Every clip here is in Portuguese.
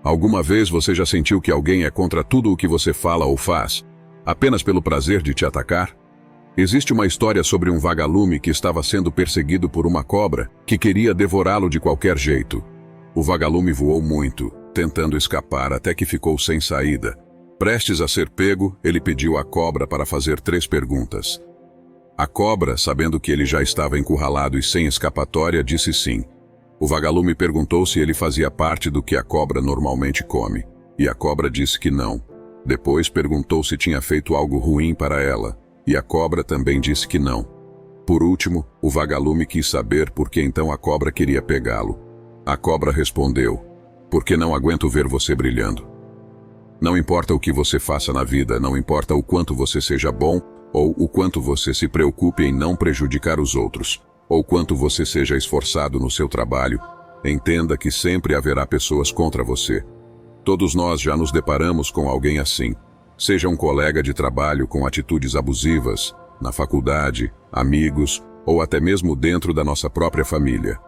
Alguma vez você já sentiu que alguém é contra tudo o que você fala ou faz, apenas pelo prazer de te atacar? Existe uma história sobre um vagalume que estava sendo perseguido por uma cobra que queria devorá-lo de qualquer jeito. O vagalume voou muito, tentando escapar até que ficou sem saída. Prestes a ser pego, ele pediu à cobra para fazer 3 perguntas. A cobra, sabendo que ele já estava encurralado e sem escapatória, disse sim. O vagalume perguntou se ele fazia parte do que a cobra normalmente come, e a cobra disse que não. Depois perguntou se tinha feito algo ruim para ela, e a cobra também disse que não. Por último, o vagalume quis saber por que então a cobra queria pegá-lo. A cobra respondeu: porque não aguento ver você brilhando. Não importa o que você faça na vida, não importa o quanto você seja bom, ou o quanto você se preocupe em não prejudicar os outros, ou quanto você seja esforçado no seu trabalho, entenda que sempre haverá pessoas contra você. Todos nós já nos deparamos com alguém assim, seja um colega de trabalho com atitudes abusivas, na faculdade, amigos, ou até mesmo dentro da nossa própria família.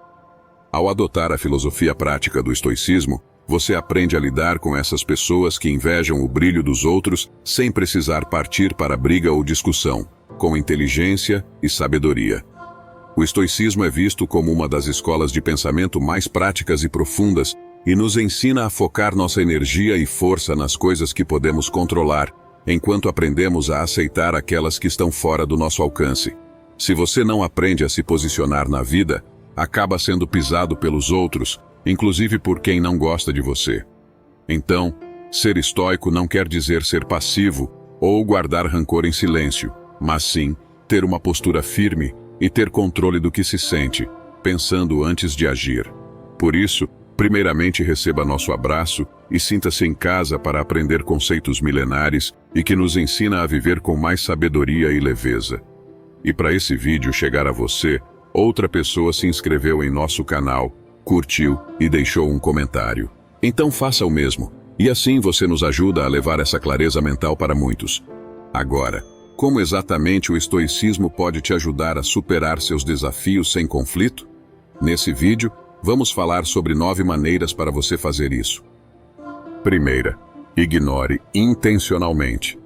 Ao adotar a filosofia prática do estoicismo, você aprende a lidar com essas pessoas que invejam o brilho dos outros sem precisar partir para briga ou discussão, com inteligência e sabedoria. O estoicismo é visto como uma das escolas de pensamento mais práticas e profundas e nos ensina a focar nossa energia e força nas coisas que podemos controlar, enquanto aprendemos a aceitar aquelas que estão fora do nosso alcance. Se você não aprende a se posicionar na vida, acaba sendo pisado pelos outros, inclusive por quem não gosta de você. Então, ser estoico não quer dizer ser passivo ou guardar rancor em silêncio, mas sim ter uma postura firme e ter controle do que se sente, pensando antes de agir. Por isso, primeiramente receba nosso abraço e sinta-se em casa para aprender conceitos milenares e que nos ensina a viver com mais sabedoria e leveza. E para esse vídeo chegar a você, outra pessoa se inscreveu em nosso canal, curtiu e deixou um comentário. Então faça o mesmo, e assim você nos ajuda a levar essa clareza mental para muitos. Agora, como exatamente o estoicismo pode te ajudar a superar seus desafios sem conflito? Nesse vídeo, vamos falar sobre 9 maneiras para você fazer isso. Primeira, ignore intencionalmente.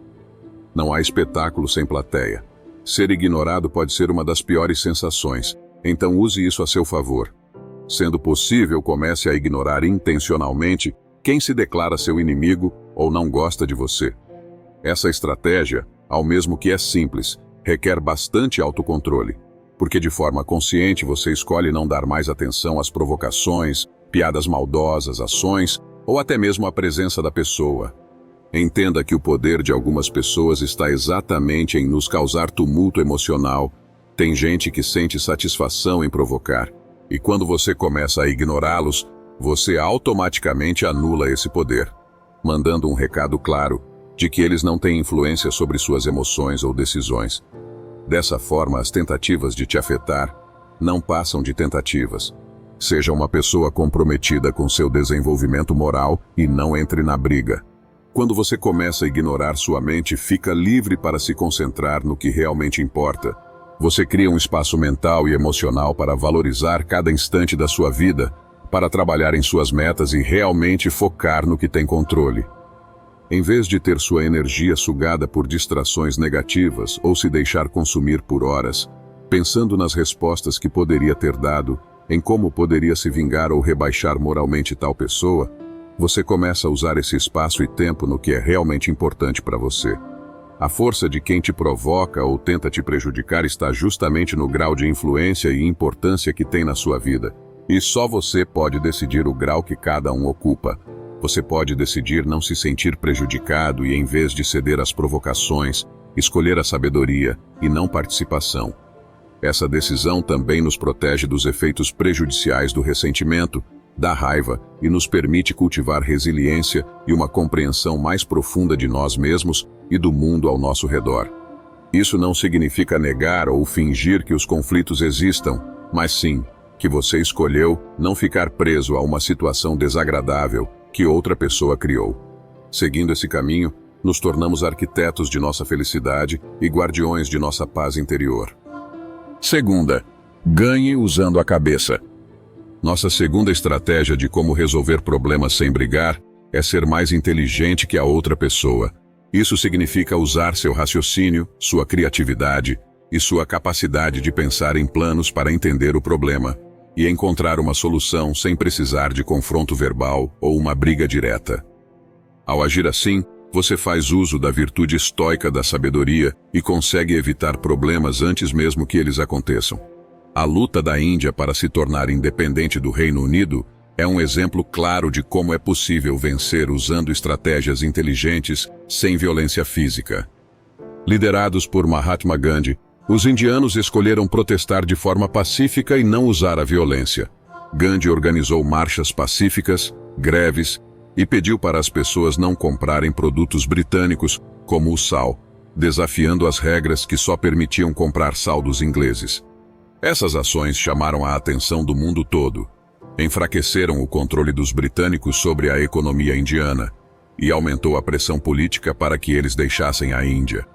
Não há espetáculo sem plateia. Ser ignorado pode ser uma das piores sensações, então use isso a seu favor. Sendo possível, comece a ignorar intencionalmente quem se declara seu inimigo ou não gosta de você. Essa estratégia, ao mesmo que é simples, requer bastante autocontrole, porque de forma consciente você escolhe não dar mais atenção às provocações, piadas maldosas, ações ou até mesmo à presença da pessoa. Entenda que o poder de algumas pessoas está exatamente em nos causar tumulto emocional. Tem gente que sente satisfação em provocar, e quando você começa a ignorá-los, você automaticamente anula esse poder, mandando um recado claro de que eles não têm influência sobre suas emoções ou decisões. Dessa forma, as tentativas de te afetar não passam de tentativas. Seja uma pessoa comprometida com seu desenvolvimento moral e não entre na briga. Quando você começa a ignorar sua mente, fica livre para se concentrar no que realmente importa. Você cria um espaço mental e emocional para valorizar cada instante da sua vida, para trabalhar em suas metas e realmente focar no que tem controle. Em vez de ter sua energia sugada por distrações negativas ou se deixar consumir por horas, pensando nas respostas que poderia ter dado, em como poderia se vingar ou rebaixar moralmente tal pessoa, você começa a usar esse espaço e tempo no que é realmente importante para você. A força de quem te provoca ou tenta te prejudicar está justamente no grau de influência e importância que tem na sua vida. E só você pode decidir o grau que cada um ocupa. Você pode decidir não se sentir prejudicado e, em vez de ceder às provocações, escolher a sabedoria e não participação. Essa decisão também nos protege dos efeitos prejudiciais do ressentimento, da raiva e nos permite cultivar resiliência e uma compreensão mais profunda de nós mesmos e do mundo ao nosso redor. Isso não significa negar ou fingir que os conflitos existam, mas sim que você escolheu não ficar preso a uma situação desagradável que outra pessoa criou. Seguindo esse caminho, nos tornamos arquitetos de nossa felicidade e guardiões de nossa paz interior. Segunda, ganhe usando a cabeça. Nossa segunda estratégia de como resolver problemas sem brigar é ser mais inteligente que a outra pessoa. Isso significa usar seu raciocínio, sua criatividade e sua capacidade de pensar em planos para entender o problema e encontrar uma solução sem precisar de confronto verbal ou uma briga direta. Ao agir assim, você faz uso da virtude estoica da sabedoria e consegue evitar problemas antes mesmo que eles aconteçam. A luta da Índia para se tornar independente do Reino Unido é um exemplo claro de como é possível vencer usando estratégias inteligentes sem violência física. Liderados por Mahatma Gandhi, os indianos escolheram protestar de forma pacífica e não usar a violência. Gandhi organizou marchas pacíficas, greves, e pediu para as pessoas não comprarem produtos britânicos, como o sal, desafiando as regras que só permitiam comprar sal dos ingleses. Essas ações chamaram a atenção do mundo todo, enfraqueceram o controle dos britânicos sobre a economia indiana e aumentou a pressão política para que eles deixassem a Índia.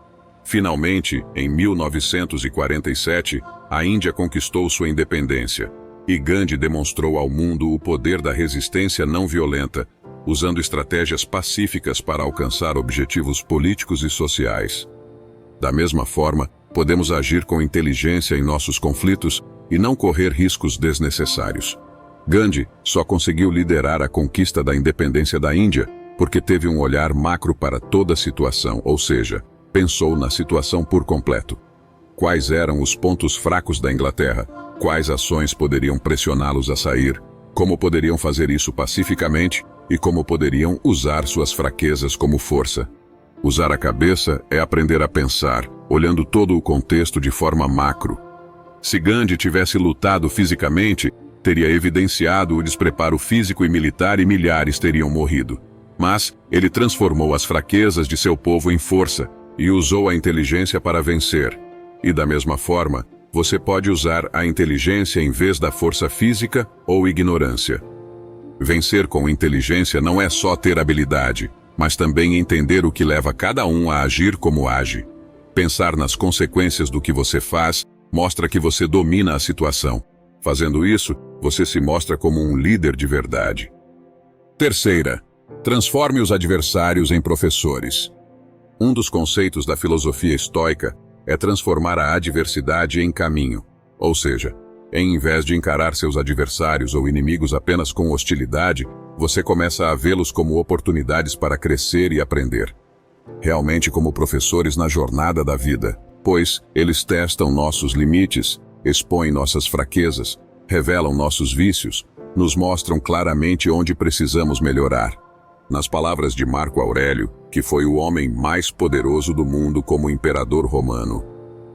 Finalmente, em 1947, a Índia conquistou sua independência, e Gandhi demonstrou ao mundo o poder da resistência não violenta, usando estratégias pacíficas para alcançar objetivos políticos e sociais. Da mesma forma, podemos agir com inteligência em nossos conflitos e não correr riscos desnecessários. Gandhi só conseguiu liderar a conquista da independência da Índia porque teve um olhar macro para toda a situação, ou seja, pensou na situação por completo. Quais eram os pontos fracos da Inglaterra? Quais ações poderiam pressioná-los a sair? Como poderiam fazer isso pacificamente? E como poderiam usar suas fraquezas como força? Usar a cabeça é aprender a pensar, olhando todo o contexto de forma macro. Se Gandhi tivesse lutado fisicamente, teria evidenciado o despreparo físico e militar e milhares teriam morrido. Mas ele transformou as fraquezas de seu povo em força e usou a inteligência para vencer. E da mesma forma, você pode usar a inteligência em vez da força física ou ignorância. Vencer com inteligência não é só ter habilidade, mas também entender o que leva cada um a agir como age. Pensar nas consequências do que você faz mostra que você domina a situação. Fazendo isso, você se mostra como um líder de verdade. Terceira, transforme os adversários em professores. Um dos conceitos da filosofia estoica é transformar a adversidade em caminho, ou seja, em vez de encarar seus adversários ou inimigos apenas com hostilidade, você começa a vê-los como oportunidades para crescer e aprender. Realmente como professores na jornada da vida, pois eles testam nossos limites, expõem nossas fraquezas, revelam nossos vícios, nos mostram claramente onde precisamos melhorar. Nas palavras de Marco Aurélio, que foi o homem mais poderoso do mundo como imperador romano,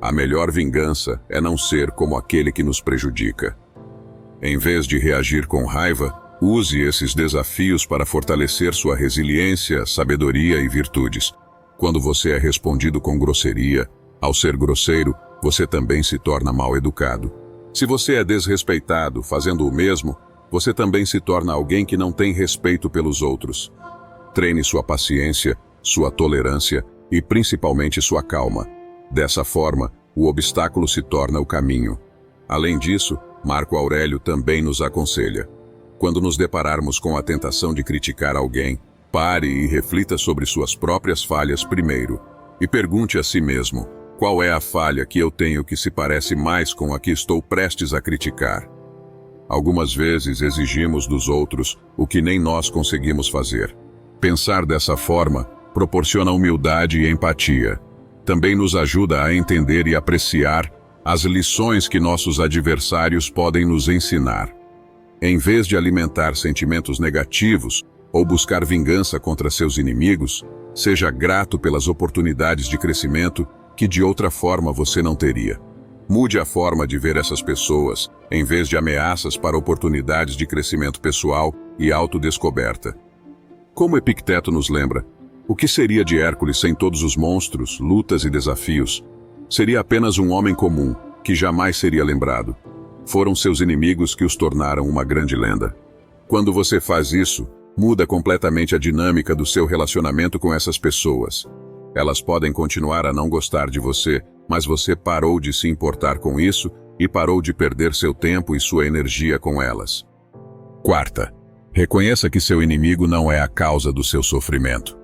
a melhor vingança é não ser como aquele que nos prejudica. Em vez de reagir com raiva, use esses desafios para fortalecer sua resiliência, sabedoria e virtudes. Quando você é respondido com grosseria, ao ser grosseiro, você também se torna mal educado. Se você é desrespeitado fazendo o mesmo, você também se torna alguém que não tem respeito pelos outros. Treine sua paciência, sua tolerância e principalmente sua calma. Dessa forma, o obstáculo se torna o caminho. Além disso, Marco Aurélio também nos aconselha: quando nos depararmos com a tentação de criticar alguém, pare e reflita sobre suas próprias falhas primeiro, e pergunte a si mesmo: qual é a falha que eu tenho que se parece mais com a que estou prestes a criticar? Algumas vezes exigimos dos outros o que nem nós conseguimos fazer. Pensar dessa forma proporciona humildade e empatia. Também nos ajuda a entender e apreciar as lições que nossos adversários podem nos ensinar. Em vez de alimentar sentimentos negativos ou buscar vingança contra seus inimigos, seja grato pelas oportunidades de crescimento que de outra forma você não teria. Mude a forma de ver essas pessoas, em vez de ameaças para oportunidades de crescimento pessoal e autodescoberta. Como Epicteto nos lembra, o que seria de Hércules sem todos os monstros, lutas e desafios? Seria apenas um homem comum, que jamais seria lembrado. Foram seus inimigos que os tornaram uma grande lenda. Quando você faz isso, muda completamente a dinâmica do seu relacionamento com essas pessoas. Elas podem continuar a não gostar de você, mas você parou de se importar com isso e parou de perder seu tempo e sua energia com elas. Quarta, Reconheça que seu inimigo não é a causa do seu sofrimento.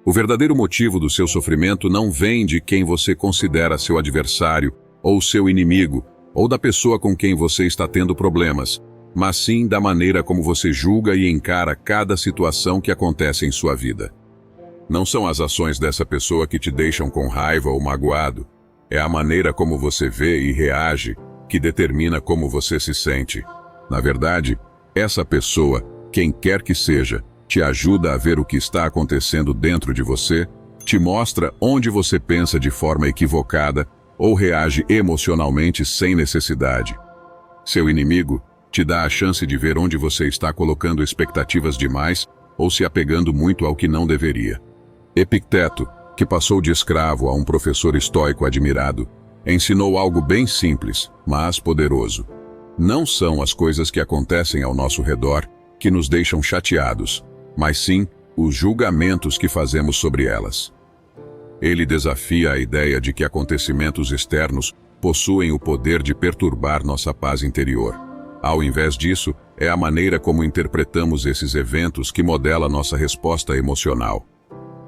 O verdadeiro motivo do seu sofrimento não vem de quem você considera seu adversário ou seu inimigo, ou da pessoa com quem você está tendo problemas, mas sim da maneira como você julga e encara cada situação que acontece em sua vida. Não são as ações dessa pessoa que te deixam com raiva ou magoado, é a maneira como você vê e reage que determina como você se sente. Na verdade, essa pessoa, quem quer que seja, te ajuda a ver o que está acontecendo dentro de você, te mostra onde você pensa de forma equivocada ou reage emocionalmente sem necessidade. Seu inimigo te dá a chance de ver onde você está colocando expectativas demais ou se apegando muito ao que não deveria. Epicteto, que passou de escravo a um professor estoico admirado, ensinou algo bem simples, mas poderoso. Não são as coisas que acontecem ao nosso redor que nos deixam chateados, mas sim os julgamentos que fazemos sobre elas. Ele desafia a ideia de que acontecimentos externos possuem o poder de perturbar nossa paz interior. Ao invés disso, é a maneira como interpretamos esses eventos que modela nossa resposta emocional.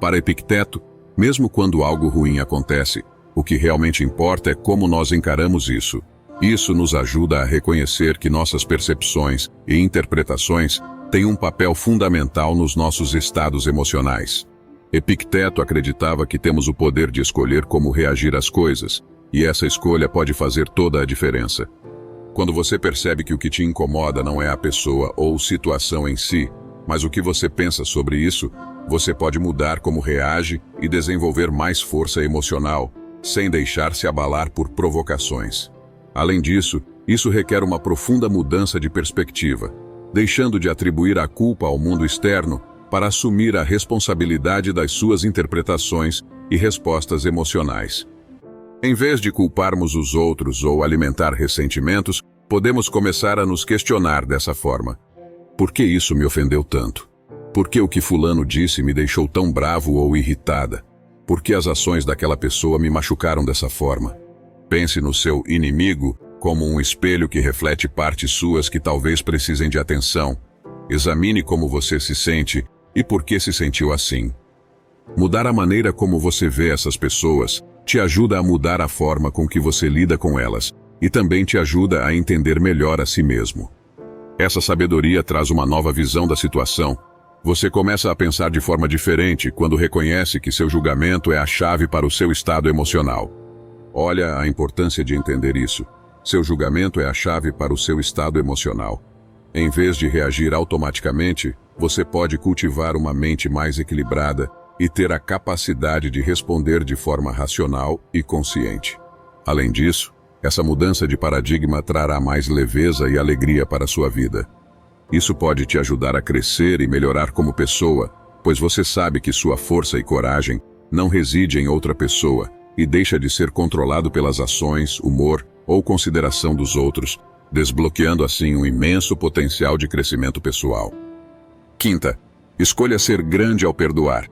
Para Epicteto, mesmo quando algo ruim acontece, o que realmente importa é como nós encaramos isso. Isso nos ajuda a reconhecer que nossas percepções e interpretações têm um papel fundamental nos nossos estados emocionais. Epicteto acreditava que temos o poder de escolher como reagir às coisas, e essa escolha pode fazer toda a diferença. Quando você percebe que o que te incomoda não é a pessoa ou situação em si, mas o que você pensa sobre isso, você pode mudar como reage e desenvolver mais força emocional, sem deixar-se abalar por provocações. Além disso, isso requer uma profunda mudança de perspectiva, deixando de atribuir a culpa ao mundo externo para assumir a responsabilidade das suas interpretações e respostas emocionais. Em vez de culparmos os outros ou alimentar ressentimentos, podemos começar a nos questionar dessa forma. Por que isso me ofendeu tanto? Por que o que fulano disse me deixou tão bravo ou irritada? Por que as ações daquela pessoa me machucaram dessa forma? Pense no seu inimigo como um espelho que reflete partes suas que talvez precisem de atenção. Examine como você se sente e por que se sentiu assim. Mudar a maneira como você vê essas pessoas te ajuda a mudar a forma com que você lida com elas e também te ajuda a entender melhor a si mesmo. Essa sabedoria traz uma nova visão da situação. Você começa a pensar de forma diferente quando reconhece que seu julgamento é a chave para o seu estado emocional. Olha a importância de entender isso. Seu julgamento é a chave para o seu estado emocional. Em vez de reagir automaticamente, você pode cultivar uma mente mais equilibrada e ter a capacidade de responder de forma racional e consciente. Além disso, essa mudança de paradigma trará mais leveza e alegria para a sua vida. Isso pode te ajudar a crescer e melhorar como pessoa, pois você sabe que sua força e coragem não reside em outra pessoa e deixa de ser controlado pelas ações, humor ou consideração dos outros, desbloqueando assim um imenso potencial de crescimento pessoal. Quinta, escolha ser grande ao perdoar.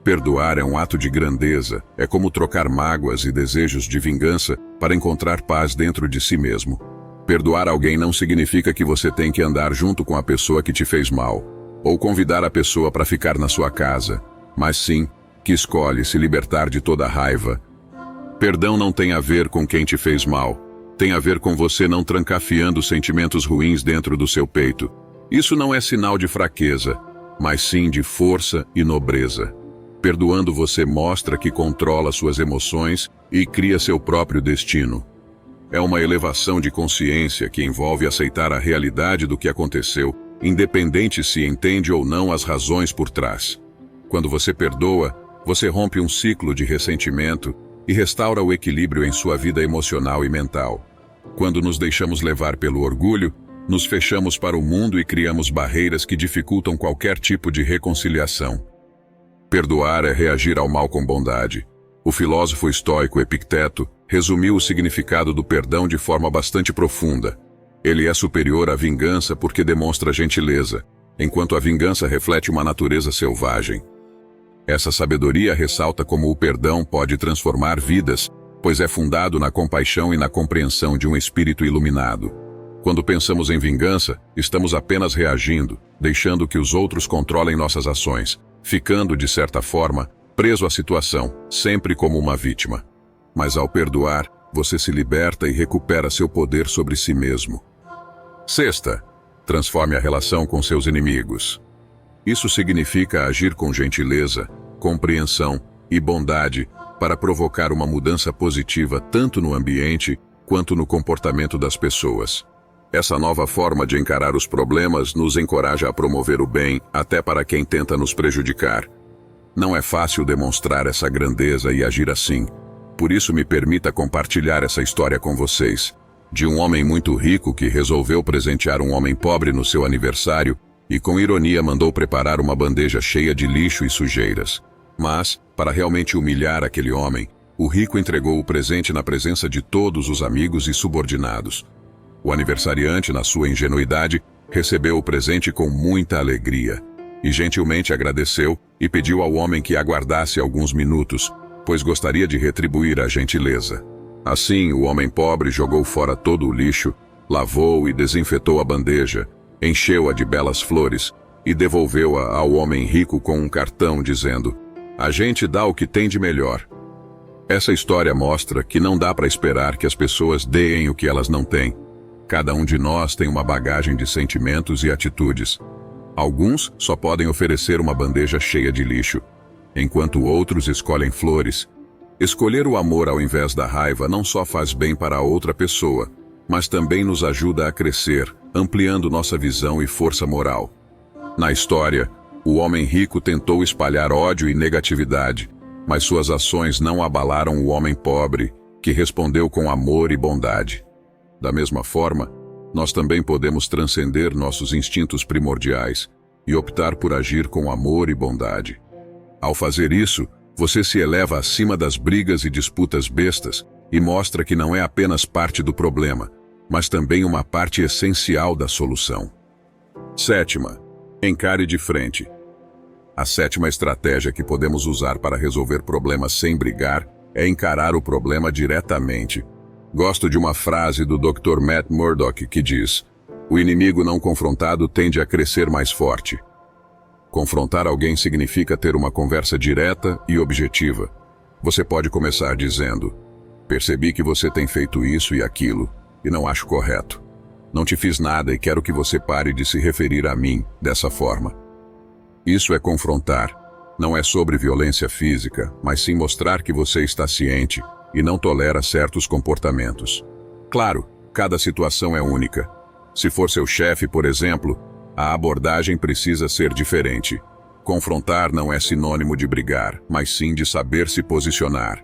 Perdoar é um ato de grandeza, é como trocar mágoas e desejos de vingança para encontrar paz dentro de si mesmo. Perdoar alguém não significa que você tem que andar junto com a pessoa que te fez mal, ou convidar a pessoa para ficar na sua casa, mas sim que escolhe se libertar de toda a raiva. Perdão não tem a ver com quem te fez mal, tem a ver com você não trancafiando sentimentos ruins dentro do seu peito. Isso não é sinal de fraqueza, mas sim de força e nobreza. Perdoando você mostra que controla suas emoções e cria seu próprio destino. É uma elevação de consciência que envolve aceitar a realidade do que aconteceu, independente se entende ou não as razões por trás. Quando você perdoa, você rompe um ciclo de ressentimento e restaura o equilíbrio em sua vida emocional e mental. Quando nos deixamos levar pelo orgulho, nos fechamos para o mundo e criamos barreiras que dificultam qualquer tipo de reconciliação. Perdoar é reagir ao mal com bondade. O filósofo estoico Epicteto resumiu o significado do perdão de forma bastante profunda. Ele é superior à vingança porque demonstra gentileza, enquanto a vingança reflete uma natureza selvagem. Essa sabedoria ressalta como o perdão pode transformar vidas, pois é fundado na compaixão e na compreensão de um espírito iluminado. Quando pensamos em vingança, estamos apenas reagindo, deixando que os outros controlem nossas ações, ficando, de certa forma, preso à situação, sempre como uma vítima. Mas ao perdoar, você se liberta e recupera seu poder sobre si mesmo. Sexta, transforme a relação com seus inimigos. Isso significa agir com gentileza, compreensão e bondade para provocar uma mudança positiva tanto no ambiente quanto no comportamento das pessoas. Essa nova forma de encarar os problemas nos encoraja a promover o bem até para quem tenta nos prejudicar. Não é fácil demonstrar essa grandeza e agir assim. Por isso me permita compartilhar essa história com vocês, de um homem muito rico que resolveu presentear um homem pobre no seu aniversário e com ironia mandou preparar uma bandeja cheia de lixo e sujeiras. Mas, para realmente humilhar aquele homem, o rico entregou o presente na presença de todos os amigos e subordinados. O aniversariante, na sua ingenuidade, recebeu o presente com muita alegria e gentilmente agradeceu e pediu ao homem que aguardasse alguns minutos, pois gostaria de retribuir a gentileza. Assim, o homem pobre jogou fora todo o lixo, lavou e desinfetou a bandeja, encheu-a de belas flores e devolveu-a ao homem rico com um cartão dizendo: "A gente dá o que tem de melhor." Essa história mostra que não dá para esperar que as pessoas deem o que elas não têm. Cada um de nós tem uma bagagem de sentimentos e atitudes. Alguns só podem oferecer uma bandeja cheia de lixo, enquanto outros escolhem flores. Escolher o amor ao invés da raiva não só faz bem para a outra pessoa, mas também nos ajuda a crescer, ampliando nossa visão e força moral. Na história, o homem rico tentou espalhar ódio e negatividade, mas suas ações não abalaram o homem pobre, que respondeu com amor e bondade. Da mesma forma, nós também podemos transcender nossos instintos primordiais e optar por agir com amor e bondade. Ao fazer isso, você se eleva acima das brigas e disputas bestas e mostra que não é apenas parte do problema, mas também uma parte essencial da solução. Sétima, encare de frente. A sétima estratégia que podemos usar para resolver problemas sem brigar é encarar o problema diretamente. Gosto de uma frase do Dr. Matt Murdock que diz: "O inimigo não confrontado tende a crescer mais forte." Confrontar alguém significa ter uma conversa direta e objetiva. Você pode começar dizendo: "Percebi que você tem feito isso e aquilo, e não acho correto. Não te fiz nada e quero que você pare de se referir a mim dessa forma." Isso é confrontar. Não é sobre violência física, mas sim mostrar que você está ciente e não tolera certos comportamentos. Claro, cada situação é única. Se for seu chefe, por exemplo, a abordagem precisa ser diferente. Confrontar não é sinônimo de brigar, mas sim de saber se posicionar.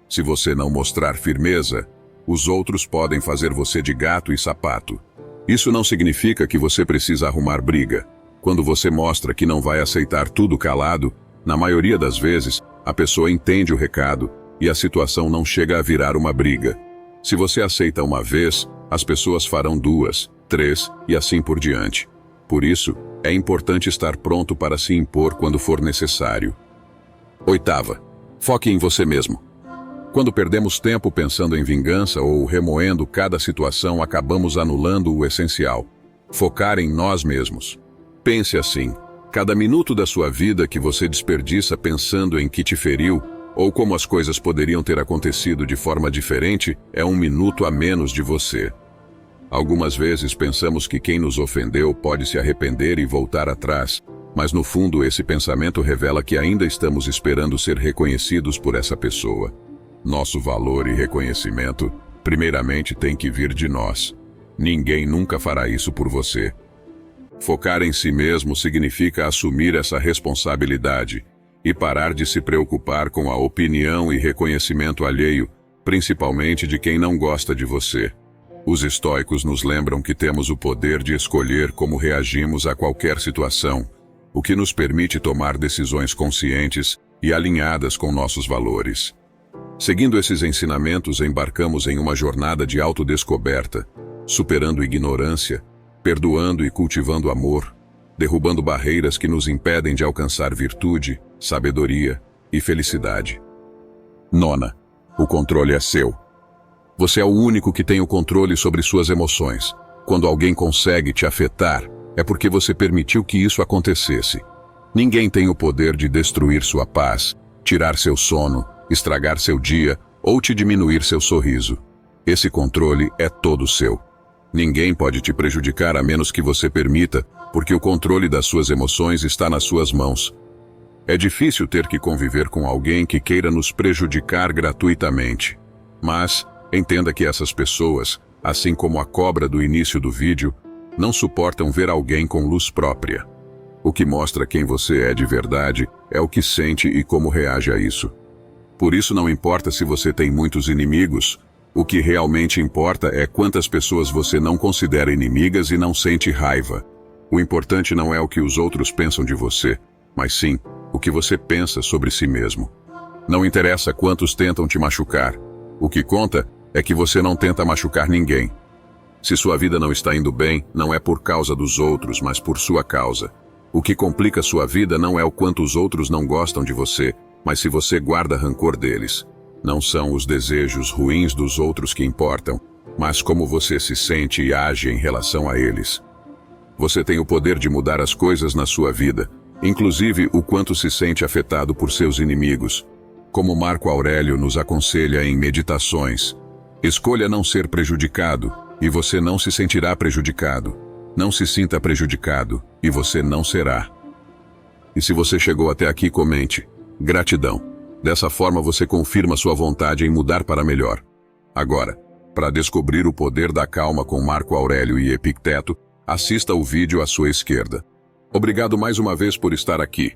Se você não mostrar firmeza, os outros podem fazer você de gato e sapato. Isso não significa que você precisa arrumar briga. Quando você mostra que não vai aceitar tudo calado, na maioria das vezes, a pessoa entende o recado e a situação não chega a virar uma briga. Se você aceita uma vez, as pessoas farão 2, 3 e assim por diante. Por isso, é importante estar pronto para se impor quando for necessário. Oitava, foque em você mesmo. Quando perdemos tempo pensando em vingança ou remoendo cada situação, acabamos anulando o essencial: focar em nós mesmos. Pense assim: cada minuto da sua vida que você desperdiça pensando em que te feriu, ou como as coisas poderiam ter acontecido de forma diferente, é um minuto a menos de você. Algumas vezes pensamos que quem nos ofendeu pode se arrepender e voltar atrás, mas no fundo esse pensamento revela que ainda estamos esperando ser reconhecidos por essa pessoa. Nosso valor e reconhecimento, primeiramente, tem que vir de nós. Ninguém nunca fará isso por você. Focar em si mesmo significa assumir essa responsabilidade e parar de se preocupar com a opinião e reconhecimento alheio, principalmente de quem não gosta de você. Os estoicos nos lembram que temos o poder de escolher como reagimos a qualquer situação, o que nos permite tomar decisões conscientes e alinhadas com nossos valores. Seguindo esses ensinamentos, embarcamos em uma jornada de autodescoberta, superando ignorância, perdoando e cultivando amor, derrubando barreiras que nos impedem de alcançar virtude, sabedoria e felicidade. Nona, o controle é seu. Você é o único que tem o controle sobre suas emoções. Quando alguém consegue te afetar, é porque você permitiu que isso acontecesse. Ninguém tem o poder de destruir sua paz, tirar seu sono, estragar seu dia ou te diminuir seu sorriso. Esse controle é todo seu. Ninguém pode te prejudicar a menos que você permita, porque o controle das suas emoções está nas suas mãos. É difícil ter que conviver com alguém que queira nos prejudicar gratuitamente. Mas, entenda que essas pessoas, assim como a cobra do início do vídeo, não suportam ver alguém com luz própria. O que mostra quem você é de verdade é o que sente e como reage a isso. Por isso não importa se você tem muitos inimigos, o que realmente importa é quantas pessoas você não considera inimigas e não sente raiva. O importante não é o que os outros pensam de você, mas sim o que você pensa sobre si mesmo. Não interessa quantos tentam te machucar. O que conta é que você não tenta machucar ninguém. Se sua vida não está indo bem, não é por causa dos outros, mas por sua causa. O que complica sua vida não é o quanto os outros não gostam de você, mas se você guarda rancor deles. Não são os desejos ruins dos outros que importam, mas como você se sente e age em relação a eles. Você tem o poder de mudar as coisas na sua vida, inclusive o quanto se sente afetado por seus inimigos. Como Marco Aurélio nos aconselha em Meditações, escolha não ser prejudicado, e você não se sentirá prejudicado. Não se sinta prejudicado, e você não será. E se você chegou até aqui, comente. Gratidão. Dessa forma você confirma sua vontade em mudar para melhor. Agora, para descobrir o poder da calma com Marco Aurélio e Epicteto, assista o vídeo à sua esquerda. Obrigado mais uma vez por estar aqui.